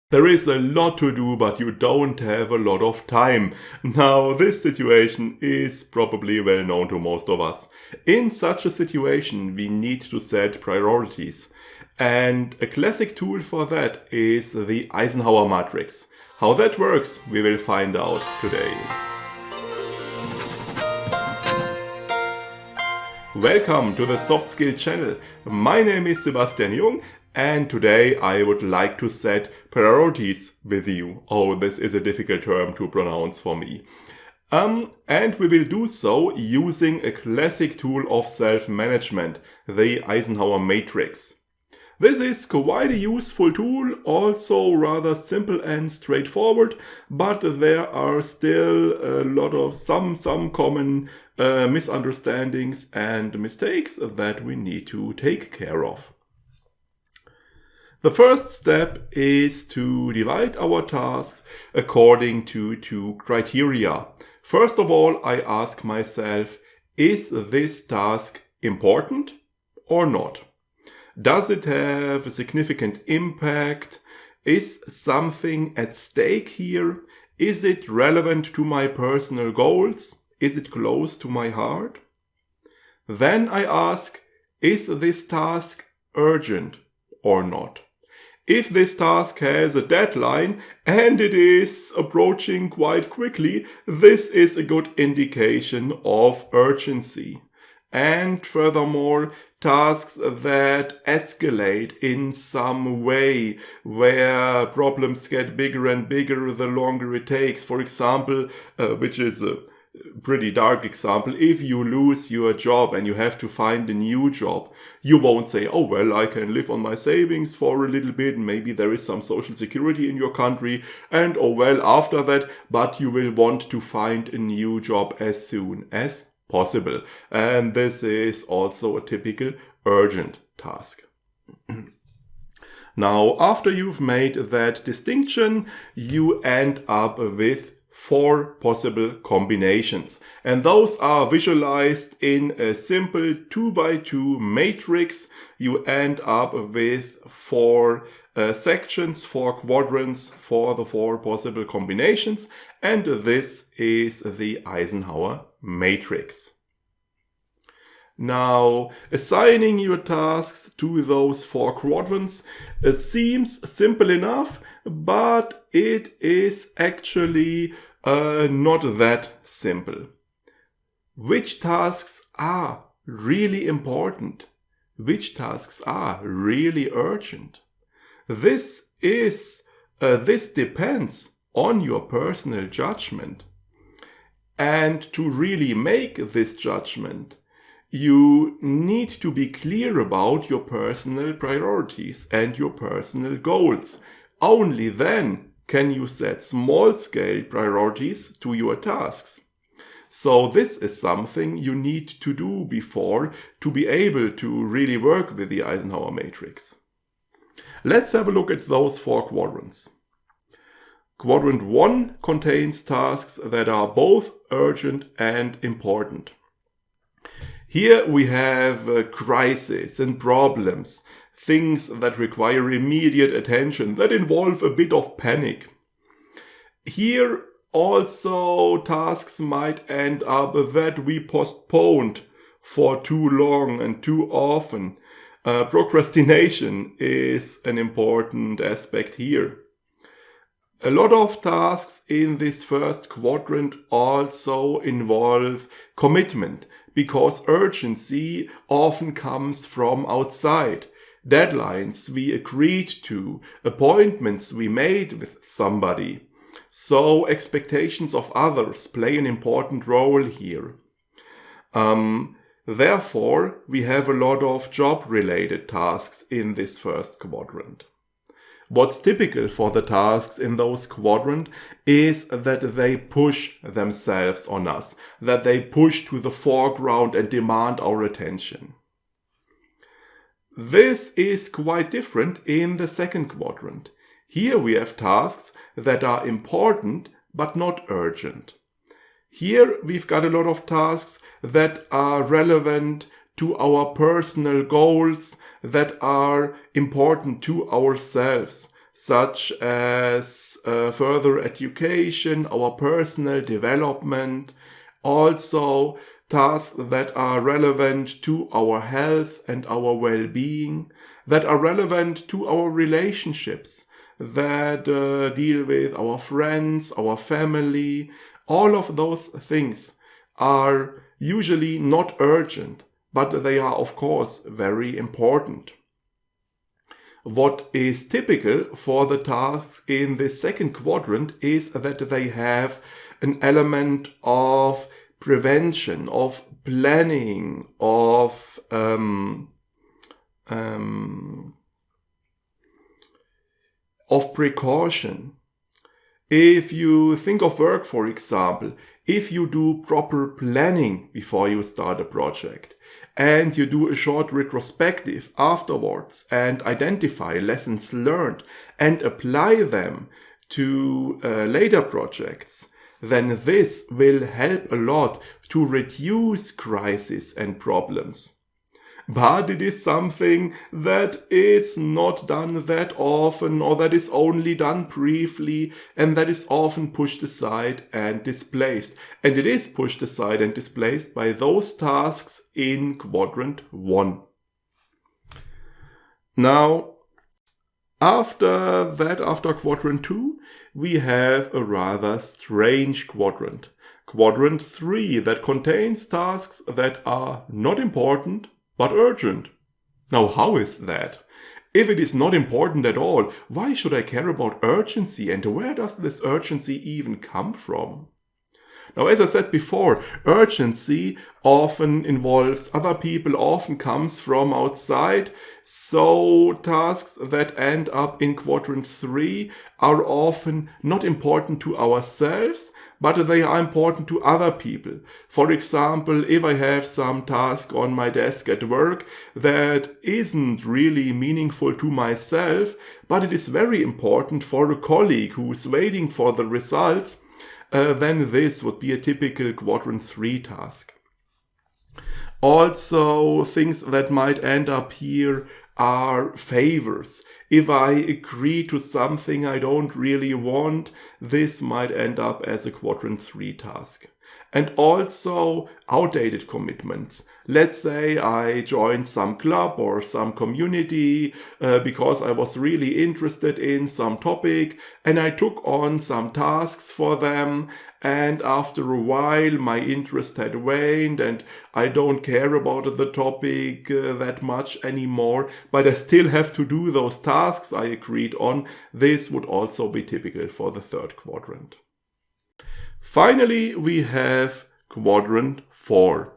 There is a lot to do, but you don't have a lot of time. Now, this situation is probably well known to most of us. In such a situation, we need to set priorities. And a classic tool for that is the Eisenhower matrix. How that works, we will find out today. Welcome to the Soft Skill channel. My name is Sebastian Jung, and today I would like to set priorities with you. Oh, this is a difficult term to pronounce for me. And we will do so using a classic tool of self-management, the Eisenhower matrix. This is quite a useful tool, also rather simple and straightforward, but there are still a lot of some common misunderstandings and mistakes that we need to take care of. The first step is to divide our tasks according to two criteria. First of all, I ask myself, is this task important or not? Does it have a significant impact? Is something at stake here? Is it relevant to my personal goals? Is it close to my heart? Then I ask, is this task urgent or not? If this task has a deadline and it is approaching quite quickly, this is a good indication of urgency. And furthermore, tasks that escalate in some way, where problems get bigger and bigger the longer it takes. For example, which is a pretty dark example, if you lose your job and you have to find a new job, you won't say, oh well, I can live on my savings for a little bit, maybe there is some social security in your country, and oh well, after that, but you will want to find a new job as soon as possible. And this is also a typical urgent task. Now, after you've made that distinction, you end up with 4 possible combinations, and those are visualized in a simple 2x2 matrix. You end up with 4 sections, 4 quadrants for the 4 possible combinations, and this is the Eisenhower matrix. Now, assigning your tasks to those 4 quadrants seems simple enough, but it is actually not that simple. Which tasks are really important? Which tasks are really urgent? This depends on your personal judgment. And to really make this judgment, you need to be clear about your personal priorities and your personal goals. Only then can you set small-scale priorities to your tasks. So this is something you need to do before to be able to really work with the Eisenhower matrix. Let's have a look at those 4 quadrants. Quadrant 1 contains tasks that are both urgent and important. Here we have crises and problems, things that require immediate attention, that involve a bit of panic. Here also tasks might end up that we postponed for too long and too often. Procrastination is an important aspect here. A lot of tasks in this first quadrant also involve commitment, because urgency often comes from outside. Deadlines we agreed to, appointments we made with somebody. So expectations of others play an important role here. Therefore, we have a lot of job-related tasks in this first quadrant. What's typical for the tasks in those quadrants is that they push themselves on us, that they push to the foreground and demand our attention. This is quite different in the second quadrant. Here we have tasks that are important but not urgent. Here we've got a lot of tasks that are relevant to our personal goals, that are important to ourselves. such as further education, our personal development, also tasks that are relevant to our health and our well-being, that are relevant to our relationships, that deal with our friends, our family. All of those things are usually not urgent, but they are of course very important. What is typical for the tasks in the second quadrant is that they have an element of prevention, of planning, of precaution. If you think of work, for example, if you do proper planning before you start a project, and you do a short retrospective afterwards and identify lessons learned and apply them to later projects, then this will help a lot to reduce crises and problems. But it is something that is not done that often, or that is only done briefly, and that is often pushed aside and displaced. And it is pushed aside and displaced by those tasks in quadrant 1. Now, after quadrant 2, we have a rather strange quadrant. Quadrant 3, that contains tasks that are not important, but urgent. Now, how is that? If it is not important at all, why should I care about urgency, and where does this urgency even come from? Now, as I said before, urgency often involves other people, often comes from outside. So tasks that end up in quadrant 3 are often not important to ourselves, but they are important to other people. For example, if I have some task on my desk at work that isn't really meaningful to myself, but it is very important for a colleague who is waiting for the results, then this would be a typical quadrant 3 task. Also, things that might end up here are favors. If I agree to something I don't really want, this might end up as a quadrant 3 task. And also outdated commitments. Let's say I joined some club or some community because I was really interested in some topic, and I took on some tasks for them, and after a while my interest had waned and I don't care about the topic that much anymore, but I still have to do those tasks I agreed on. This would also be typical for the third quadrant. Finally, we have quadrant 4,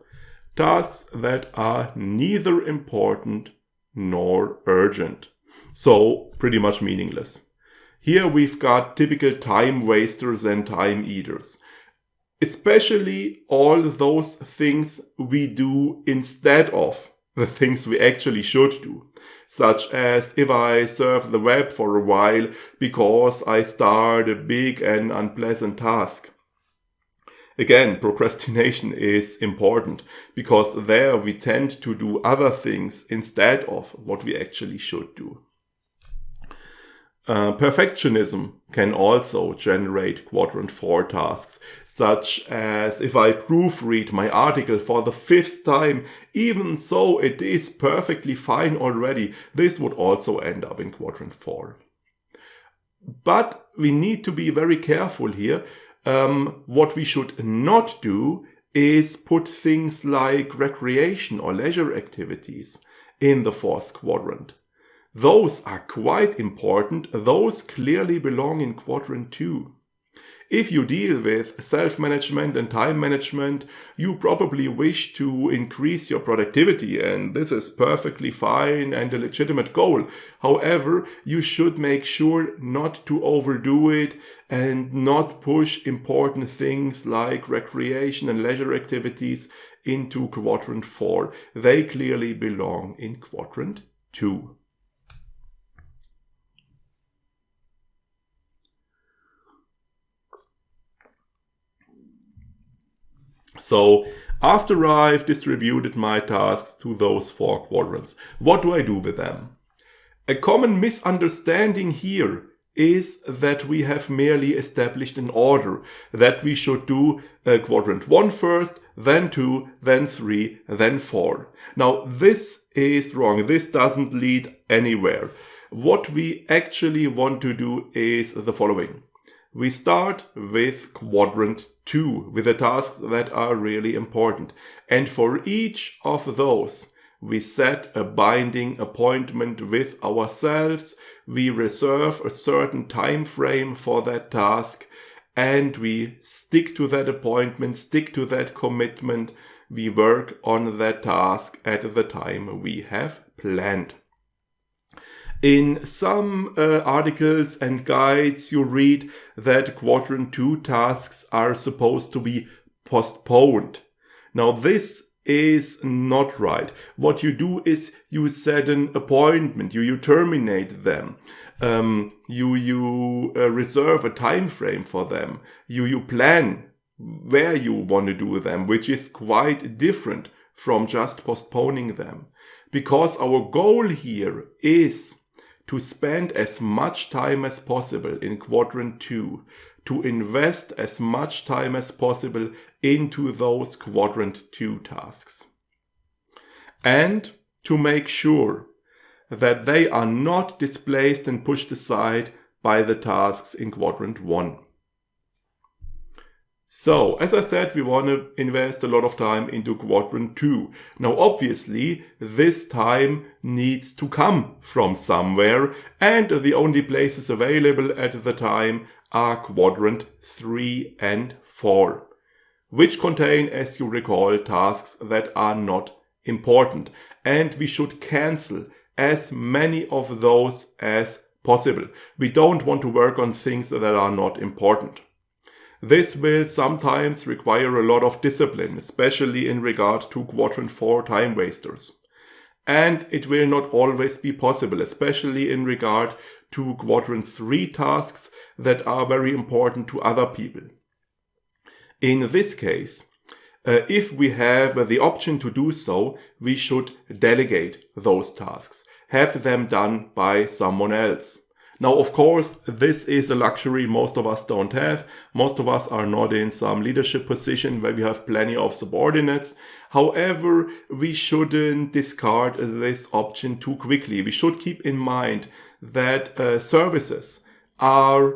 tasks that are neither important nor urgent. So pretty much meaningless. Here we've got typical time wasters and time eaters. Especially all those things we do instead of the things we actually should do. Such as if I surf the web for a while because I start a big and unpleasant task. Again, procrastination is important because there we tend to do other things instead of what we actually should do. Perfectionism can also generate quadrant 4 tasks, such as if I proofread my article for the 5th time, even so it is perfectly fine already, this would also end up in quadrant 4. But we need to be very careful here. What we should not do is put things like recreation or leisure activities in the 4th quadrant. Those are quite important. Those clearly belong in quadrant 2. If you deal with self-management and time management, you probably wish to increase your productivity, and this is perfectly fine and a legitimate goal. However, you should make sure not to overdo it and not push important things like recreation and leisure activities into quadrant 4. They clearly belong in quadrant 2. So after I've distributed my tasks to those 4 quadrants, what do I do with them? A common misunderstanding here is that we have merely established an order, that we should do quadrant 1 first, then 2, then 3, then 4. Now this is wrong. This doesn't lead anywhere. What we actually want to do is the following. We start with quadrant 2, with the tasks that are really important. And for each of those, we set a binding appointment with ourselves, we reserve a certain time frame for that task, and we stick to that appointment, stick to that commitment. We work on that task at the time we have planned. In some articles and guides, you read that quadrant 2 tasks are supposed to be postponed. Now this is not right. What you do is you set an appointment, you terminate them, you reserve a time frame for them, you plan where you want to do them, which is quite different from just postponing them. Because our goal here is to spend as much time as possible in quadrant 2, to invest as much time as possible into those quadrant 2 tasks. And to make sure that they are not displaced and pushed aside by the tasks in quadrant 1. So, as I said, we want to invest a lot of time into quadrant 2. Now, obviously, this time needs to come from somewhere, and the only places available at the time are quadrant 3 and 4, which contain, as you recall, tasks that are not important. And we should cancel as many of those as possible. We don't want to work on things that are not important. This will sometimes require a lot of discipline, especially in regard to quadrant 4 time wasters. And it will not always be possible, especially in regard to quadrant 3 tasks that are very important to other people. In this case, if we have the option to do so, we should delegate those tasks, have them done by someone else. Now, of course, this is a luxury most of us don't have. Most of us are not in some leadership position where we have plenty of subordinates. However, we shouldn't discard this option too quickly. We should keep in mind that services are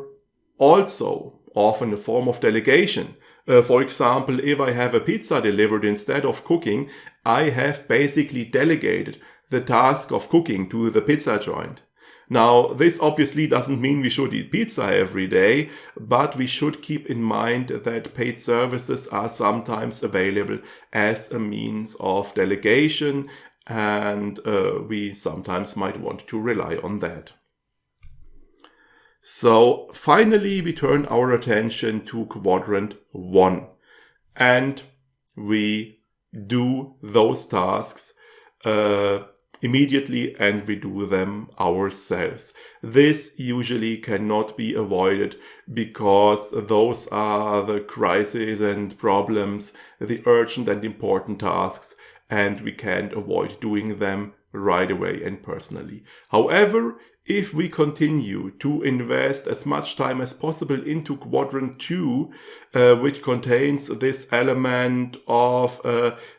also often a form of delegation. For example, if I have a pizza delivered instead of cooking, I have basically delegated the task of cooking to the pizza joint. Now, this obviously doesn't mean we should eat pizza every day, but we should keep in mind that paid services are sometimes available as a means of delegation, and we sometimes might want to rely on that. So finally, we turn our attention to quadrant 1, and we do those tasks immediately, and we do them ourselves. This usually cannot be avoided because those are the crises and problems, the urgent and important tasks, and we can't avoid doing them right away and personally. However, if we continue to invest as much time as possible into quadrant 2, which contains this element of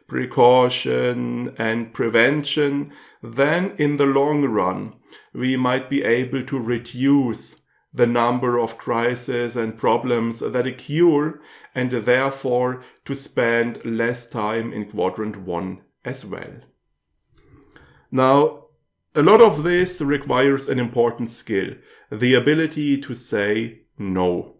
precaution and prevention, then in the long run, we might be able to reduce the number of crises and problems that occur, and therefore to spend less time in quadrant 1 as well. Now, a lot of this requires an important skill, the ability to say no.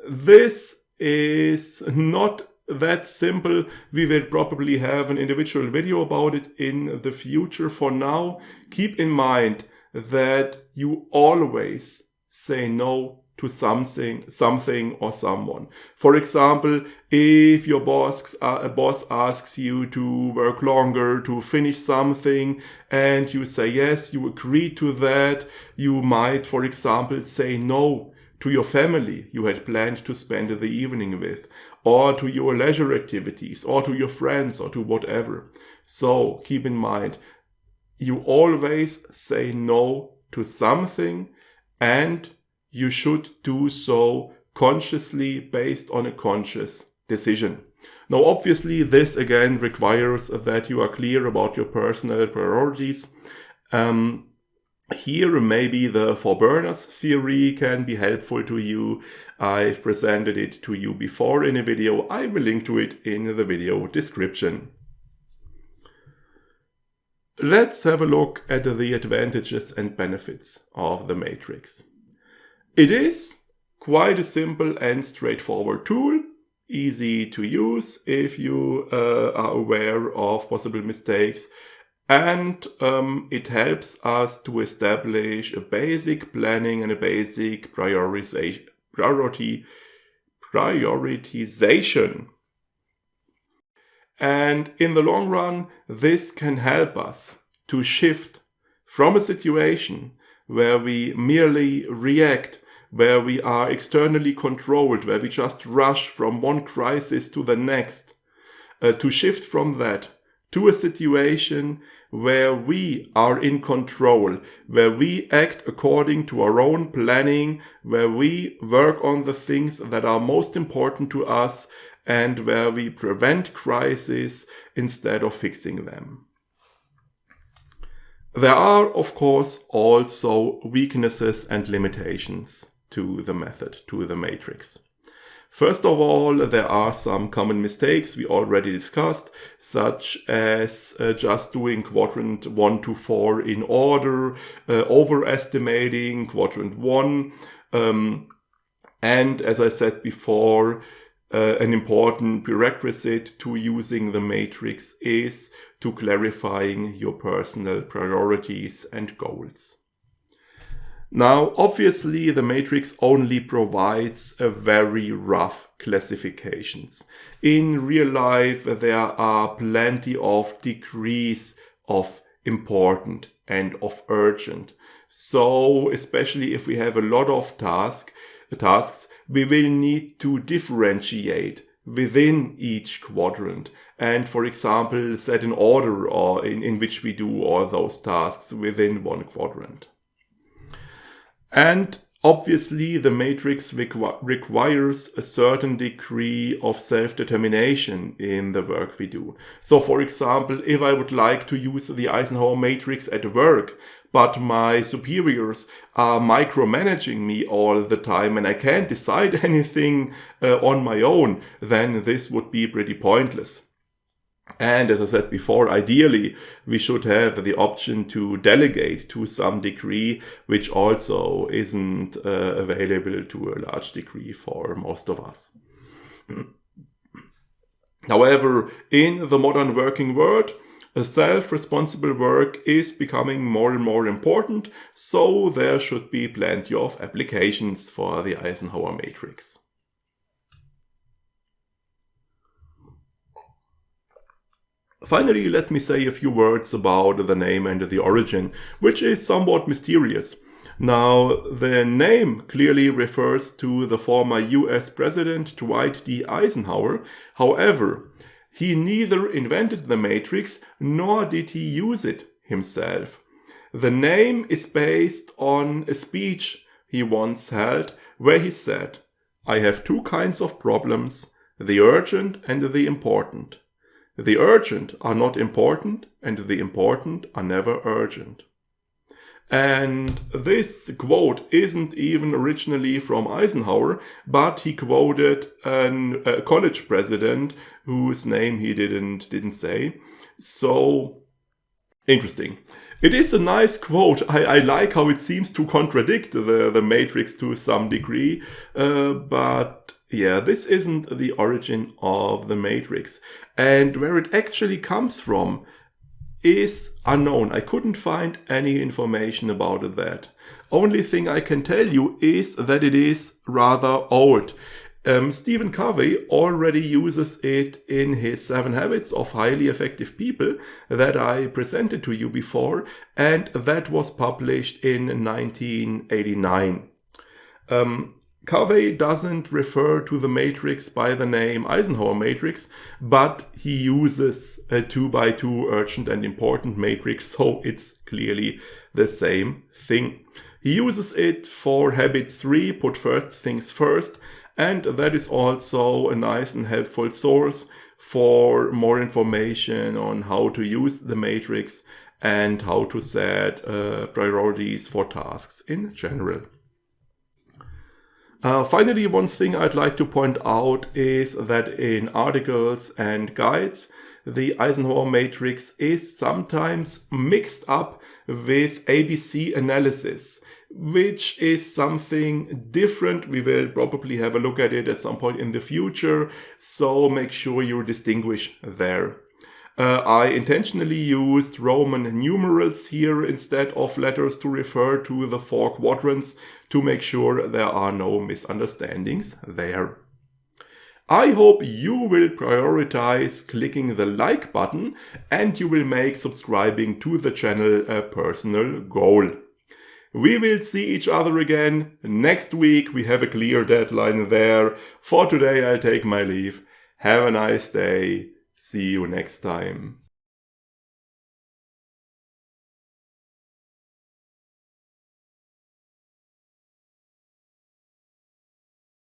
This is not that simple. We will probably have an individual video about it in the future. For now, keep in mind that you always say no to something or someone. For example, if your boss asks you to work longer to finish something and you say yes, you agree to that, you might, for example, say no to your family you had planned to spend the evening with, or to your leisure activities, or to your friends, or to whatever. So keep in mind, you always say no to something, and you should do so consciously based on a conscious decision. Now, obviously, this again requires that you are clear about your personal priorities. Here, maybe the four burners theory can be helpful to you. I've presented it to you before in a video. I will link to it in the video description. Let's have a look at the advantages and benefits of the matrix. It is quite a simple and straightforward tool, easy to use if you are aware of possible mistakes, and it helps us to establish a basic planning and a basic prioritization. And in the long run, this can help us to shift from a situation where we merely react, where we are externally controlled, where we just rush from one crisis to the next, to shift from that to a situation where we are in control, where we act according to our own planning, where we work on the things that are most important to us, and where we prevent crises instead of fixing them. There are, of course, also weaknesses and limitations to the method, to the matrix. First of all, there are some common mistakes we already discussed, such as just doing quadrant 1 to 4 in order, overestimating quadrant 1, and as I said before, an important prerequisite to using the matrix is to clarifying your personal priorities and goals. Now, obviously, the matrix only provides a very rough classifications. In real life, there are plenty of degrees of important and of urgent. So, especially if we have a lot of tasks, we will need to differentiate within each quadrant and, for example, set an order or in which we do all those tasks within one quadrant. And obviously, the matrix requires a certain degree of self-determination in the work we do. So, for example, if I would like to use the Eisenhower matrix at work, but my superiors are micromanaging me all the time and I can't decide anything on my own, then this would be pretty pointless. And as I said before, ideally, we should have the option to delegate to some degree, which also isn't available to a large degree for most of us. However, in the modern working world, self-responsible work is becoming more and more important, so there should be plenty of applications for the Eisenhower matrix. Finally, let me say a few words about the name and the origin, which is somewhat mysterious. Now, the name clearly refers to the former US President Dwight D. Eisenhower. However, he neither invented the matrix nor did he use it himself. The name is based on a speech he once held where he said, "I have two kinds of problems, the urgent and the important. The urgent are not important, and the important are never urgent." And this quote isn't even originally from Eisenhower, but he quoted a college president whose name he didn't say. So, interesting. It is a nice quote. I like how it seems to contradict the matrix to some degree, but yeah, this isn't the origin of the matrix. And where it actually comes from is unknown. I couldn't find any information about that. Only thing I can tell you is that it is rather old. Stephen Covey already uses it in his 7 Habits of Highly Effective People that I presented to you before, and that was published in 1989. Covey doesn't refer to the matrix by the name Eisenhower matrix, but he uses a 2x2 urgent and important matrix, so it's clearly the same thing. He uses it for habit 3, put first things first, and that is also a nice and helpful source for more information on how to use the matrix and how to set priorities for tasks in general. Finally, one thing I'd like to point out is that in articles and guides, the Eisenhower matrix is sometimes mixed up with ABC analysis, which is something different. We will probably have a look at it at some point in the future, so make sure you distinguish there. I intentionally used Roman numerals here instead of letters to refer to the 4 quadrants to make sure there are no misunderstandings there. I hope you will prioritize clicking the like button and you will make subscribing to the channel a personal goal. We will see each other again next week. We have a clear deadline there. For today, I'll take my leave. Have a nice day. See you next time.